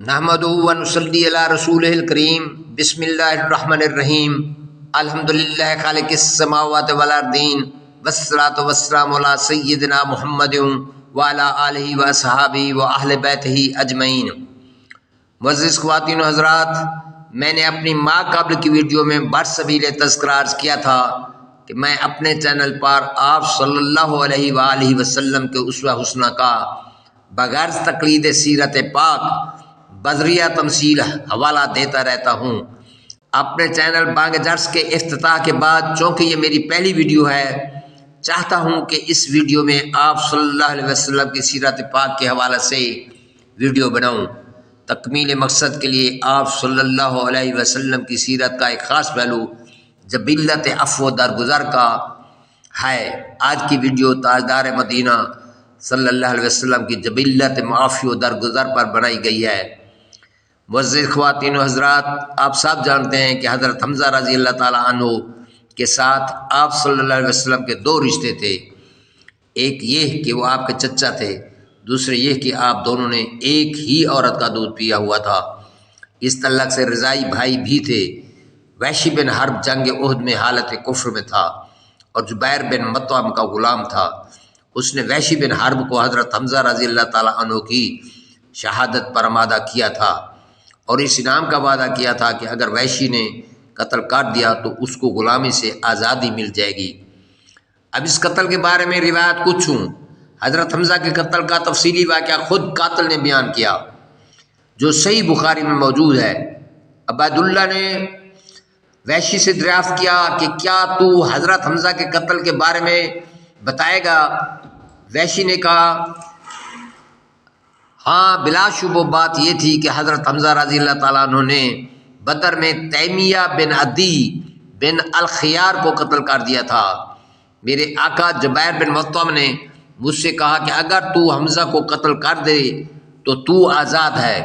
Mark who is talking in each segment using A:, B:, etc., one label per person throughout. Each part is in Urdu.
A: نحمدہ و نصلی علی رسولہ الکریم بسم اللہ الرحمن الرحیم الحمدللہ خالق السماوات والارضین والصلاۃ والسلام علی سیدنا محمد وعلی آلہ واصحابہ واہل بیتہ اجمعین۔ معزز خواتین و حضرات، میں نے اپنی ماں قبل کی ویڈیو میں برسبیل تذکرہ عرض کیا تھا کہ میں اپنے چینل پر آپ صلی اللہ علیہ وآلہ وسلم کے اسوہ حسنہ کا بغیر تقلید سیرت پاک بذریعہ تمثیل حوالہ دیتا رہتا ہوں۔ اپنے چینل بانگ جرس کے افتتاح کے بعد چونکہ یہ میری پہلی ویڈیو ہے، چاہتا ہوں کہ اس ویڈیو میں آپ صلی اللہ علیہ وسلم کی سیرت پاک کے حوالے سے ویڈیو بناؤں۔ تکمیل مقصد کے لیے آپ صلی اللہ علیہ وسلم کی سیرت کا ایک خاص پہلو جبلت عفو درگزر کا ہے۔ آج کی ویڈیو تاجدار مدینہ صلی اللہ علیہ وسلم کی جبلت معافی و درگزر پر بنائی گئی ہے۔ معزز خواتین و حضرات، آپ سب جانتے ہیں کہ حضرت حمزہ رضی اللہ تعالیٰ عنہ کے ساتھ آپ صلی اللہ علیہ وسلم کے دو رشتے تھے۔ ایک یہ کہ وہ آپ کے چچا تھے، دوسرے یہ کہ آپ دونوں نے ایک ہی عورت کا دودھ پیا ہوا تھا۔ اس تعلق سے رضائی بھائی بھی تھے۔ وحشی بن حرب جنگ احد میں حالت کفر میں تھا اور جبیر بن مطعم کا غلام تھا۔ اس نے وحشی بن حرب کو حضرت حمزہ رضی اللہ تعالیٰ عنہ کی شہادت پر آمادہ کیا تھا اور اس انعام کا وعدہ کیا تھا کہ اگر وحشی نے قتل کر دیا تو اس کو غلامی سے آزادی مل جائے گی۔ اب اس قتل کے بارے میں روایت کچھ ہوں۔ حضرت حمزہ کے قتل کا تفصیلی واقعہ خود قاتل نے بیان کیا، جو صحیح بخاری میں موجود ہے۔ عبید اللہ نے وحشی سے دریافت کیا کہ کیا تو حضرت حمزہ کے قتل کے بارے میں بتائے گا؟ وحشی نے کہا ہاں، بلا شبہ بات یہ تھی کہ حضرت حمزہ رضی اللہ تعالیٰ عنہ نے بدر میں تیمیہ بن عدی بن الخیار کو قتل کر دیا تھا۔ میرے آقا جبیر بن مطعم نے مجھ سے کہا کہ اگر تو حمزہ کو قتل کر دے تو آزاد ہے۔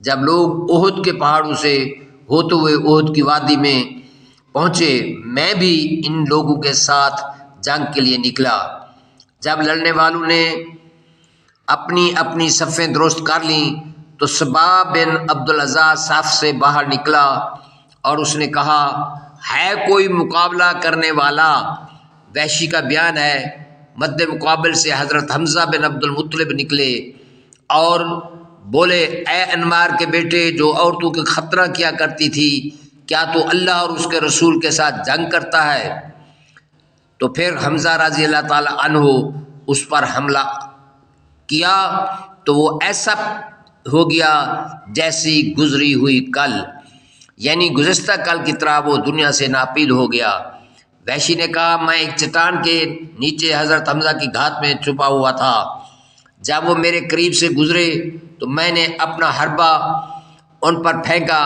A: جب لوگ احد کے پہاڑوں سے ہوتے ہوئے احد کی وادی میں پہنچے، میں بھی ان لوگوں کے ساتھ جنگ کے لیے نکلا۔ جب لڑنے والوں نے اپنی اپنی صفیں درست کر لیں تو صبا بن عبدالعزیٰ صف سے باہر نکلا اور اس نے کہا ہے کوئی مقابلہ کرنے والا؟ وحشی کا بیان ہے، مد مقابل سے حضرت حمزہ بن عبد المطلب نکلے اور بولے اے انمار کے بیٹے جو عورتوں کے خطرہ کیا کرتی تھی، کیا تو اللہ اور اس کے رسول کے ساتھ جنگ کرتا ہے؟ تو پھر حمزہ رضی اللہ تعالی عنہ اس پر حملہ کیا تو وہ ایسا ہو گیا جیسی گزری ہوئی کل، یعنی گزشتہ کل کی طرح وہ دنیا سے ناپید ہو گیا۔ وحشی نے کہا میں ایک چٹان کے نیچے حضرت حمزہ کی گھات میں چھپا ہوا تھا۔ جب وہ میرے قریب سے گزرے تو میں نے اپنا حربہ ان پر پھینکا،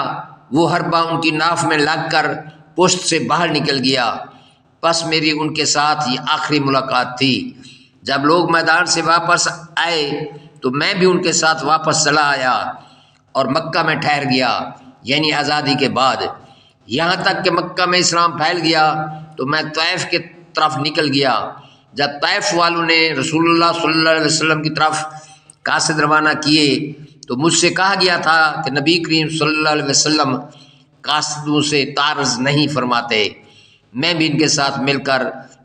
A: وہ حربہ ان کی ناف میں لگ کر پشت سے باہر نکل گیا۔ پس میری ان کے ساتھ یہ آخری ملاقات تھی۔ جب لوگ میدان سے واپس آئے تو میں بھی ان کے ساتھ واپس چلا آیا اور مکہ میں ٹھہر گیا، یعنی آزادی کے بعد، یہاں تک کہ مکہ میں اسلام پھیل گیا تو میں طائف کی طرف نکل گیا۔ جب طائف والوں نے رسول اللہ صلی اللہ علیہ وسلم کی طرف قاصد روانہ کیے تو مجھ سے کہا گیا تھا کہ نبی کریم صلی اللہ علیہ وسلم قاصدوں سے تعرض نہیں فرماتے۔ میں بھی ان کے ساتھ مل کر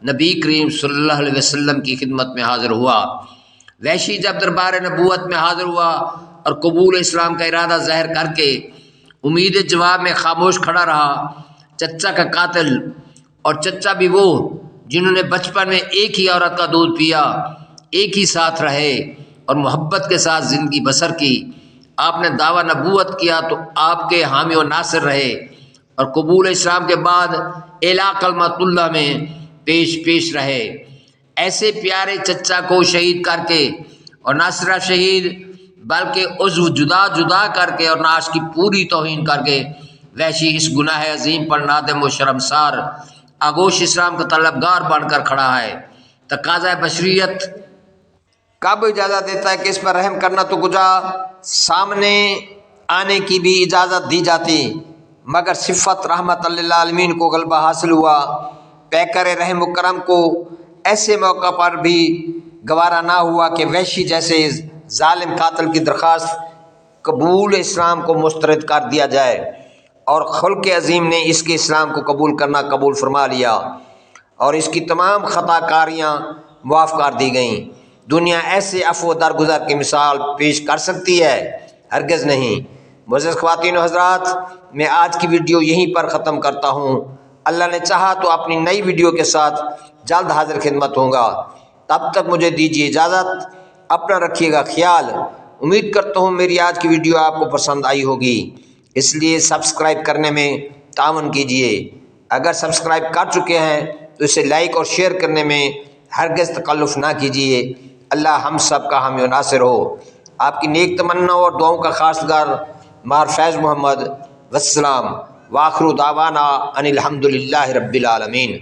A: نبی کریم صلی اللہ علیہ وسلم کی خدمت میں حاضر ہوا۔ وحشی جب دربار نبوت میں حاضر ہوا اور قبول اسلام کا ارادہ ظاہر کر کے امید جواب میں خاموش کھڑا رہا، چچا کا قاتل اور چچا بھی وہ جنہوں نے بچپن میں ایک ہی عورت کا دودھ پیا، ایک ہی ساتھ رہے اور محبت کے ساتھ زندگی بسر کی، آپ نے دعویٰ نبوت کیا تو آپ کے حامی و ناصر رہے اور قبول اسلام کے بعد اعلیٰ کلمۃ اللہ میں پیش رہے۔ ایسے پیارے چچا کو شہید کر کے اور نہ صرف شہید بلکہ عضو جدا کر کے اور نعش کی پوری توہین کر کے وحشی اس گناہ عظیم پر نادم و شرمسار آغوش اسلام کا طلبگار بن کر کھڑا ہے۔ تقاضۂ بشریت کب اجازت دیتا ہے کہ اس پر رحم کرنا تو کجا سامنے آنے کی بھی اجازت دی جاتی، مگر صفت رحمت للعالمین کو غلبہ حاصل ہوا۔ پیکر رحم و کرم کو ایسے موقع پر بھی گوارا نہ ہوا کہ وحشی جیسے ظالم قاتل کی درخواست قبول اسلام کو مسترد کر دیا جائے، اور خلق عظیم نے اس کے اسلام کو قبول کرنا قبول فرما لیا، اور اس کی تمام خطا کاریاں معاف کر دی گئیں۔ دنیا ایسے عفو درگزر کی مثال پیش کر سکتی ہے؟ ہرگز نہیں۔ معزز خواتین و حضرات، میں آج کی ویڈیو یہیں پر ختم کرتا ہوں۔ اللہ نے چاہا تو اپنی نئی ویڈیو کے ساتھ جلد حاضر خدمت ہوں گا۔ تب تک مجھے دیجیے اجازت، اپنا رکھیے گا خیال۔ امید کرتا ہوں میری آج کی ویڈیو آپ کو پسند آئی ہوگی، اس لیے سبسکرائب کرنے میں تعاون کیجیے۔ اگر سبسکرائب کر چکے ہیں تو اسے لائک اور شیئر کرنے میں ہرگز تکلف نہ کیجیے۔ اللہ ہم سب کا حامی و ناصر ہو۔ آپ کی نیک تمنا اور دعاؤں کا خاصگار ماہر فیض محمد، والسلام، وآخر دعوانا ان الحمد للہ رب العالمین۔